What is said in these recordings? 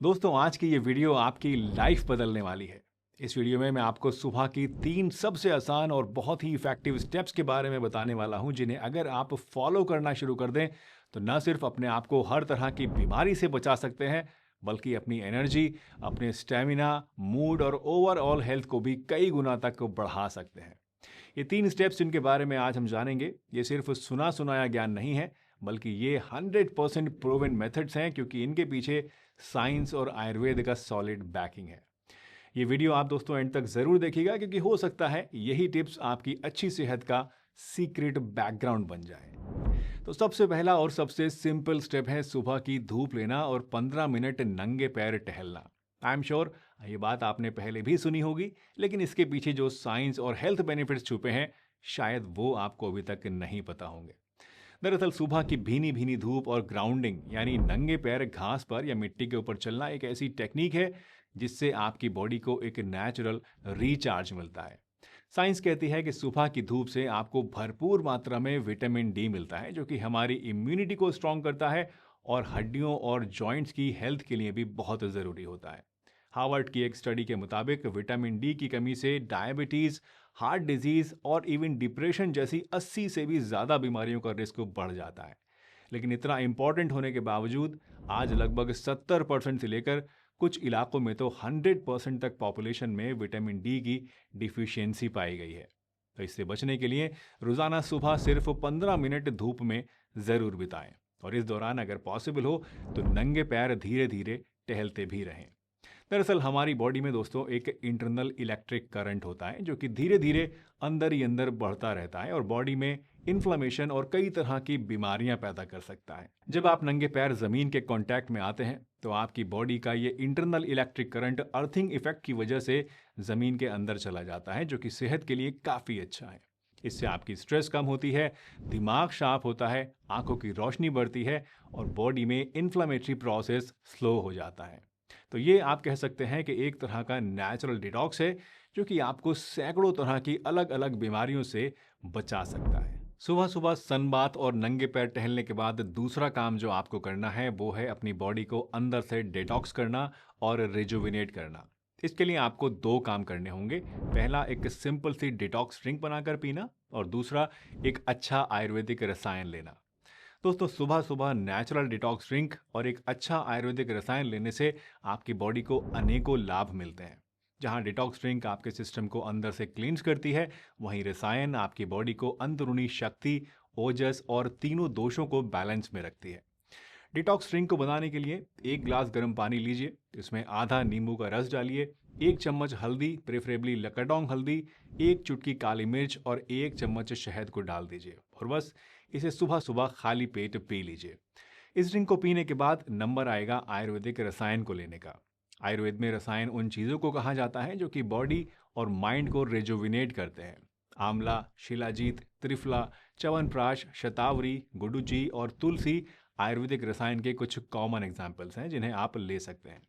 दोस्तों, आज की ये वीडियो आपकी लाइफ बदलने वाली है। इस वीडियो में मैं आपको सुबह की 3 सबसे आसान और बहुत ही इफ़ेक्टिव स्टेप्स के बारे में बताने वाला हूँ, जिन्हें अगर आप फॉलो करना शुरू कर दें, तो न सिर्फ अपने आप को हर तरह की बीमारी से बचा सकते हैं, बल्कि अपनी एनर्जी, अपने स्टैमिना, मूड और ओवरऑल हेल्थ को भी कई गुना तक बढ़ा सकते हैं। ये 3 स्टेप्स जिनके बारे में आज हम जानेंगे, ये सिर्फ सुना-सुनाया ज्ञान नहीं है, बल्कि ये 100% प्रूवन मेथड्स हैं, क्योंकि इनके पीछे साइंस और आयुर्वेद का सॉलिड बैकिंग है। ये वीडियो आप दोस्तों एंड तक ज़रूर देखिएगा, क्योंकि हो सकता है यही टिप्स आपकी अच्छी सेहत का सीक्रेट बैकग्राउंड बन जाए। तो सबसे पहला और सबसे सिंपल स्टेप है सुबह की धूप लेना और 15 मिनट नंगे पैर टहलना। आई एम श्योर ये बात आपने पहले भी सुनी होगी, लेकिन इसके पीछे जो साइंस और हेल्थ बेनिफिट्स छुपे हैं, शायद वो आपको अभी तक नहीं पता होंगे। दरअसल सुबह की भीनी भीनी धूप और ग्राउंडिंग यानी नंगे पैर घास पर या मिट्टी के ऊपर चलना एक ऐसी टेक्निक है जिससे आपकी बॉडी को एक नेचुरल रिचार्ज मिलता है। साइंस कहती है कि सुबह की धूप से आपको भरपूर मात्रा में विटामिन डी मिलता है, जो कि हमारी इम्यूनिटी को स्ट्रॉन्ग करता है और हड्डियों और जॉइंट्स की हेल्थ के लिए भी बहुत ज़रूरी होता है। हार्वर्ड की एक स्टडी के मुताबिक विटामिन डी की कमी से डायबिटीज़, हार्ट डिजीज़ और इवन डिप्रेशन जैसी 80 से भी ज़्यादा बीमारियों का रिस्क बढ़ जाता है। लेकिन इतना इम्पॉर्टेंट होने के बावजूद आज लगभग 70% से लेकर कुछ इलाकों में तो 100% तक पॉपुलेशन में विटामिन डी की डिफिशियंसी पाई गई है। तो इससे बचने के लिए रोज़ाना सुबह सिर्फ 15 मिनट धूप में ज़रूर बिताएं और इस दौरान अगर पॉसिबल हो तो नंगे पैर धीरे धीरे टहलते भी रहें। दरअसल हमारी बॉडी में दोस्तों एक इंटरनल इलेक्ट्रिक करंट होता है, जो कि धीरे धीरे अंदर ही अंदर बढ़ता रहता है और बॉडी में इन्फ्लेमेशन और कई तरह की बीमारियां पैदा कर सकता है। जब आप नंगे पैर जमीन के कांटेक्ट में आते हैं तो आपकी बॉडी का ये internal electric current earthing effect की वजह से जमीन के अंदर चला जाता है, जो कि सेहत के लिए काफ़ी अच्छा है। इससे आपकी स्ट्रेस कम होती है, दिमाग शार्प होता है, आंखों की रोशनी बढ़ती है और बॉडी में इन्फ्लेमेटरी प्रोसेस स्लो हो जाता है। तो ये आप कह सकते हैं कि एक तरह का नेचुरल डिटॉक्स है, जो कि आपको सैकड़ों तरह की अलग अलग बीमारियों से बचा सकता है। सुबह सुबह सनबाथ और नंगे पैर टहलने के बाद दूसरा काम जो आपको करना है वो है अपनी बॉडी को अंदर से डिटॉक्स करना और रिजुविनेट करना। इसके लिए आपको 2 काम करने होंगे। पहला, एक सिंपल सी डिटॉक्स ड्रिंक बनाकर पीना और दूसरा, एक अच्छा आयुर्वेदिक रसायन लेना। दोस्तों, सुबह सुबह नेचुरल डिटॉक्स ड्रिंक और एक अच्छा आयुर्वेदिक रसायन लेने से आपकी बॉडी को अनेकों लाभ मिलते हैं। जहां डिटॉक्स ड्रिंक आपके सिस्टम को अंदर से क्लींस करती है, वहीं रसायन आपकी बॉडी को अंदरूनी शक्ति, ओजस और तीनों दोषों को बैलेंस में रखती है। डिटॉक्स ड्रिंक को बनाने के लिए 1 ग्लास गर्म पानी लीजिए, इसमें आधा नींबू का रस डालिए, 1 चम्मच हल्दी, प्रेफरेबली लकाडोंग हल्दी, 1 चुटकी काली मिर्च और 1 चम्मच शहद को डाल दीजिए और बस इसे सुबह सुबह खाली पेट पी लीजिए। इस ड्रिंक को पीने के बाद नंबर आएगा आयुर्वेदिक रसायन को लेने का। आयुर्वेद में रसायन उन चीज़ों को कहा जाता है जो कि बॉडी और माइंड को रिजुविनेट करते हैं। आंवला, शिलाजीत, त्रिफला, च्यवनप्राश, शतावरी, गुडुचि और तुलसी आयुर्वेदिक रसायन के कुछ कॉमन एग्जाम्पल्स हैं जिन्हें आप ले सकते हैं।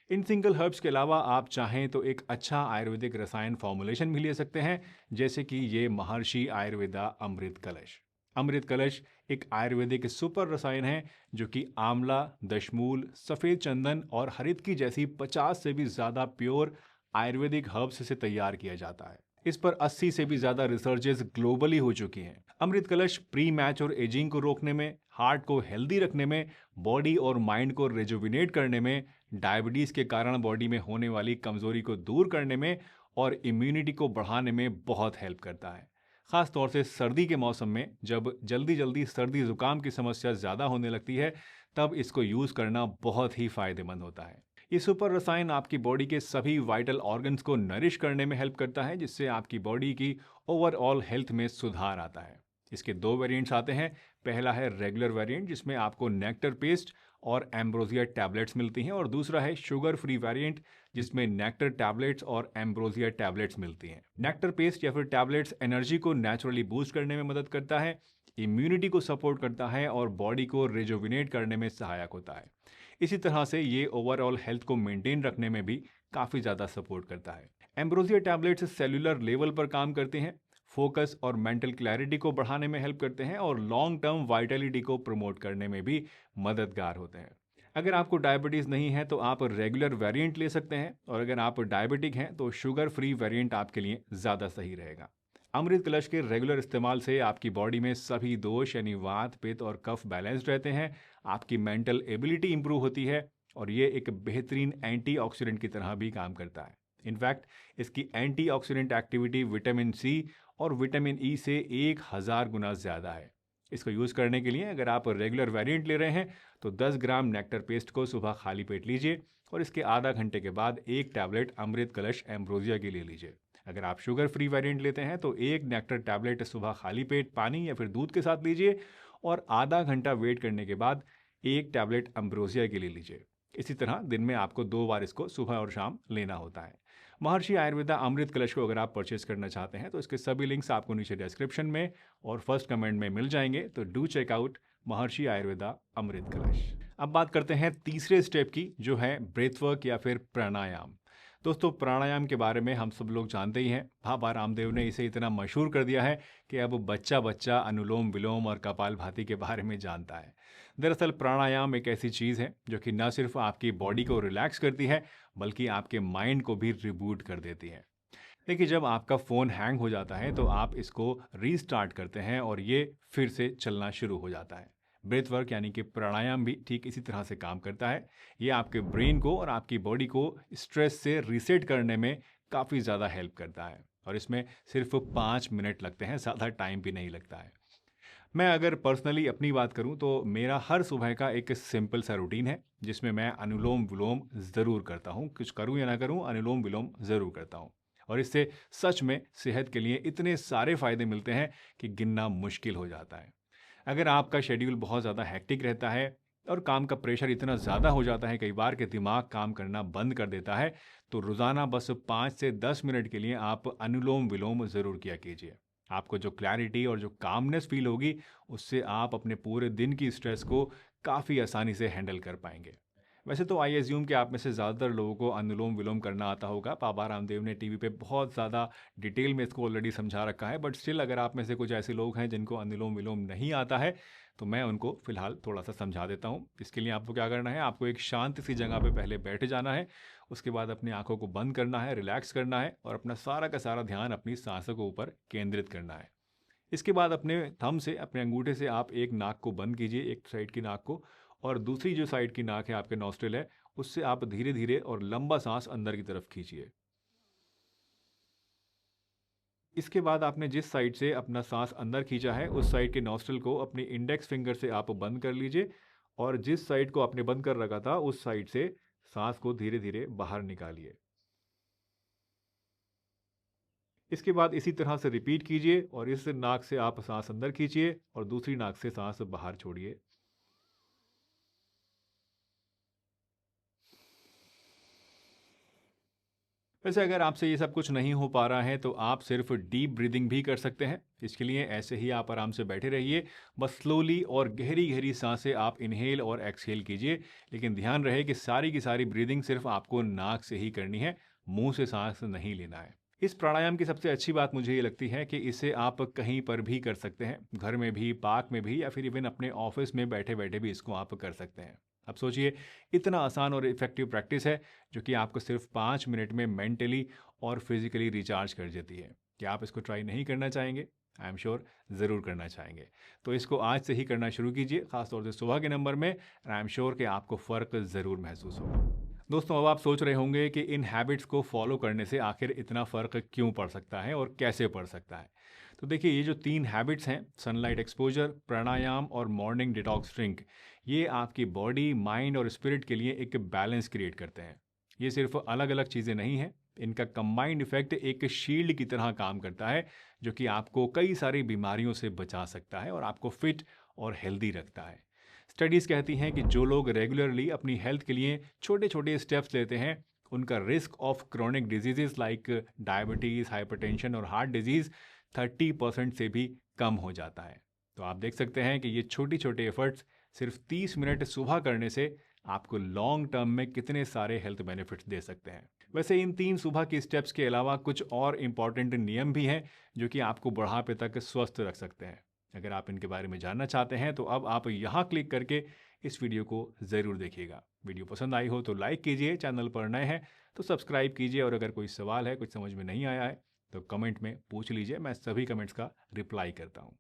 इन सिंगल हर्ब्स के अलावा आप चाहें तो एक अच्छा आयुर्वेदिक रसायन फॉर्मुलेशन भी ले सकते हैं, जैसे कि ये महर्षि आयुर्वेदा अमृत कलश। अमृत कलश एक आयुर्वेदिक सुपर रसायन है जो कि आंवला, दशमूल, सफ़ेद चंदन और हरित की जैसी 50 से भी ज़्यादा प्योर आयुर्वेदिक हर्ब्स से तैयार किया जाता है। इस पर 80 से भी ज़्यादा रिसर्चेस ग्लोबली हो चुकी हैं। अमृत कलश प्री मैच और एजिंग को रोकने में, हार्ट को हेल्दी रखने में, बॉडी और माइंड को रिजुविनेट करने में, डायबिटीज़ के कारण बॉडी में होने वाली कमजोरी को दूर करने में और इम्यूनिटी को बढ़ाने में बहुत हेल्प करता है। ख़ास तौर से सर्दी के मौसम में जब जल्दी जल्दी सर्दी ज़ुकाम की समस्या ज़्यादा होने लगती है, तब इसको यूज़ करना बहुत ही फ़ायदेमंद होता है। ये सुपर रसायन आपकी बॉडी के सभी वाइटल ऑर्गन्स को नरिश करने में हेल्प करता है, जिससे आपकी बॉडी की ओवरऑल हेल्थ में सुधार आता है। इसके 2 वेरिएंट्स आते हैं। पहला है रेगुलर वेरिएंट, जिसमें आपको नेक्टर पेस्ट और एम्ब्रोसिया टैबलेट्स मिलती हैं, और दूसरा है शुगर फ्री वेरिएंट, जिसमें नेक्टर टैबलेट्स और एम्ब्रोसिया टैबलेट्स मिलती हैं। नेक्टर पेस्ट या फिर टैबलेट्स एनर्जी को नेचुरली बूस्ट करने में मदद करता है, इम्यूनिटी को सपोर्ट करता है और बॉडी को रिजुविनेट करने में सहायक होता है। इसी तरह से ये ओवरऑल हेल्थ को मेंटेन रखने में भी काफ़ी ज़्यादा सपोर्ट करता है। एम्ब्रोसिया टैबलेट्स सेलुलर लेवल पर काम करते हैं, फोकस और मेंटल क्लैरिटी को बढ़ाने में हेल्प करते हैं और लॉन्ग टर्म वाइटलिटी को प्रमोट करने में भी मददगार होते हैं। अगर आपको डायबिटीज़ नहीं है तो आप रेगुलर वेरिएंट ले सकते हैं, और अगर आप डायबिटिक हैं तो शुगर फ्री वेरिएंट आपके लिए ज़्यादा सही रहेगा। अमृत कलश के रेगुलर इस्तेमाल से आपकी बॉडी में सभी दोष यानी वात, पित्त और कफ बैलेंस्ड रहते हैं, आपकी मेंटल एबिलिटी इंप्रूव होती है, और ये एक बेहतरीन एंटीऑक्सीडेंट की तरह भी काम करता है। इनफैक्ट इसकी एंटीऑक्सीडेंट एक्टिविटी विटामिन सी और विटामिन ई से 1000 गुना ज़्यादा है। इसको यूज़ करने के लिए अगर आप रेगुलर वेरिएंट ले रहे हैं तो 10 ग्राम नेक्टर पेस्ट को सुबह खाली पेट लीजिए, और इसके आधा घंटे के बाद एक टैबलेट अमृत कलश एम्ब्रोसिया की ले लीजिए। अगर आप शुगर फ्री वेरिएंट लेते हैं तो एक नेक्टर टैबलेट सुबह खाली पेट पानी या फिर दूध के साथ लीजिए, और आधा घंटा वेट करने के बाद एक टैबलेट एम्ब्रोसिया की ले लीजिए। इसी तरह दिन में आपको 2 बार इसको सुबह और शाम लेना होता है। महर्षि आयुर्वेदा अमृत कलश को अगर आप परचेस करना चाहते हैं तो इसके सभी लिंक्स आपको नीचे डिस्क्रिप्शन में और फर्स्ट कमेंट में मिल जाएंगे, तो डू चेक आउट महर्षि आयुर्वेदा अमृत कलश। अब बात करते हैं तीसरे स्टेप की, जो है ब्रेथ वर्क या फिर प्राणायाम। दोस्तों, प्राणायाम के बारे में हम सब लोग जानते ही हैं। बाबा रामदेव ने इसे इतना मशहूर कर दिया है कि अब बच्चा बच्चा अनुलोम विलोम और कपालभाति के बारे में जानता है। दरअसल प्राणायाम एक ऐसी चीज़ है जो कि न सिर्फ आपकी बॉडी को रिलैक्स करती है बल्कि आपके माइंड को भी रिबूट कर देती है। देखिए, जब आपका फ़ोन हैंग हो जाता है तो आप इसको रीस्टार्ट करते हैं और ये फिर से चलना शुरू हो जाता है। ब्रेथ वर्क यानी कि प्राणायाम भी ठीक इसी तरह से काम करता है। ये आपके ब्रेन को और आपकी बॉडी को स्ट्रेस से रीसेट करने में काफ़ी ज़्यादा हेल्प करता है, और इसमें सिर्फ 5 मिनट लगते हैं, ज़्यादा टाइम भी नहीं लगता है। मैं अगर पर्सनली अपनी बात करूं तो मेरा हर सुबह का एक सिंपल सा रूटीन है जिसमें मैं अनुलोम विलोम ज़रूर करता हूं। कुछ करूं या ना करूं, अनुलोम विलोम ज़रूर करता हूं, और इससे सच में सेहत के लिए इतने सारे फ़ायदे मिलते हैं कि गिनना मुश्किल हो जाता है। अगर आपका शेड्यूल बहुत ज़्यादा हेक्टिक रहता है और काम का प्रेशर इतना ज़्यादा हो जाता है कई बार कि दिमाग काम करना बंद कर देता है, तो रोज़ाना बस 5 से 10 मिनट के लिए आप अनुलोम विलोम ज़रूर किया कीजिए। आपको जो क्लैरिटी और जो कामनेस फील होगी, उससे आप अपने पूरे दिन की स्ट्रेस को काफ़ी आसानी से हैंडल कर पाएंगे। वैसे तो आई एज्यूम कि आप में से ज़्यादातर लोगों को अनुलोम विलोम करना आता होगा। बाबा रामदेव ने टीवी पे बहुत ज़्यादा डिटेल में इसको ऑलरेडी समझा रखा है, बट स्टिल अगर आप में से कुछ ऐसे लोग हैं जिनको अनुलोम विलोम नहीं आता है तो मैं उनको फ़िलहाल थोड़ा सा समझा देता हूँ। इसके लिए आपको क्या करना है, आपको एक शांत सी जगह पे पहले बैठ जाना है। उसके बाद अपनी आंखों को बंद करना है, रिलैक्स करना है, और अपना सारा का सारा ध्यान अपनी सांसों के ऊपर केंद्रित करना है। इसके बाद अपने थंब से, अपने अंगूठे से आप एक नाक को बंद कीजिए, एक साइड की नाक को, और दूसरी जो साइड की नाक है, आपके नॉस्ट्रिल है, उससे आप धीरे धीरे और लंबा सांस अंदर की तरफ खींचिए। इसके बाद आपने जिस साइड से अपना सांस अंदर खींचा है उस साइड के नॉस्ट्रिल को अपनी इंडेक्स फिंगर से आप बंद कर लीजिए, और जिस साइड को आपने बंद कर रखा था उस साइड से सांस को धीरे धीरे बाहर निकालिए। इसके बाद इसी तरह से रिपीट कीजिए, और इस नाक से आप सांस अंदर खींचिए और दूसरी नाक से सांस बाहर छोड़िए। वैसे अगर आपसे ये सब कुछ नहीं हो पा रहा है तो आप सिर्फ डीप ब्रीदिंग भी कर सकते हैं। इसके लिए ऐसे ही आप आराम से बैठे रहिए, बस स्लोली और गहरी गहरी सांसें आप इनहेल और एक्सहेल कीजिए। लेकिन ध्यान रहे कि सारी की सारी ब्रीदिंग सिर्फ आपको नाक से ही करनी है, मुंह से सांस नहीं लेना है। इस प्राणायाम की सबसे अच्छी बात मुझे ये लगती है कि इसे आप कहीं पर भी कर सकते हैं, घर में भी, पार्क में भी, या फिर इवन अपने ऑफिस में बैठे बैठे भी इसको आप कर सकते हैं। अब सोचिए, इतना आसान और इफेक्टिव प्रैक्टिस है जो कि आपको सिर्फ 5 मिनट में मेंटली और फिजिकली रिचार्ज कर देती है। क्या आप इसको ट्राई नहीं करना चाहेंगे? आई एम श्योर ज़रूर करना चाहेंगे। तो इसको आज से ही करना शुरू कीजिए, खासतौर से सुबह के नंबर में, और आई एम श्योर कि आपको फ़र्क ज़रूर महसूस होगा। दोस्तों, अब आप सोच रहे होंगे कि इन हैबिट्स को फॉलो करने से आखिर इतना फ़र्क क्यों पड़ सकता है और कैसे पड़ सकता है। तो देखिए, ये जो 3 हैबिट्स हैं, सनलाइट एक्सपोजर, प्राणायाम और मॉर्निंग डिटॉक्स ड्रिंक, ये आपकी बॉडी, माइंड और स्पिरिट के लिए एक बैलेंस क्रिएट करते हैं। ये सिर्फ अलग अलग चीज़ें नहीं हैं, इनका कंबाइंड इफेक्ट एक शील्ड की तरह काम करता है जो कि आपको कई सारी बीमारियों से बचा सकता है और आपको फिट और हेल्दी रखता है। स्टडीज़ कहती हैं कि जो लोग रेगुलरली अपनी हेल्थ के लिए छोटे छोटे स्टेप्स लेते हैं, उनका risk of chronic diseases like diabetes, hypertension और हार्ट डिजीज़ 30% से भी कम हो जाता है। तो आप देख सकते हैं कि ये छोटी छोटे एफर्ट्स सिर्फ 30 मिनट सुबह करने से आपको लॉन्ग टर्म में कितने सारे हेल्थ बेनिफिट्स दे सकते हैं। वैसे इन 3 सुबह की स्टेप्स के अलावा कुछ और इम्पॉर्टेंट नियम भी हैं जो कि आपको बुढ़ापे तक स्वस्थ रख सकते हैं। अगर आप इनके बारे में जानना चाहते हैं तो अब आप यहाँ क्लिक करके इस वीडियो को ज़रूर देखिएगा। वीडियो पसंद आई हो तो लाइक कीजिए, चैनल पर नए हैं तो सब्सक्राइब कीजिए, और अगर कोई सवाल है, कुछ समझ में नहीं आया है तो कमेंट में पूछ लीजिए, मैं सभी कमेंट्स का रिप्लाई करता हूँ।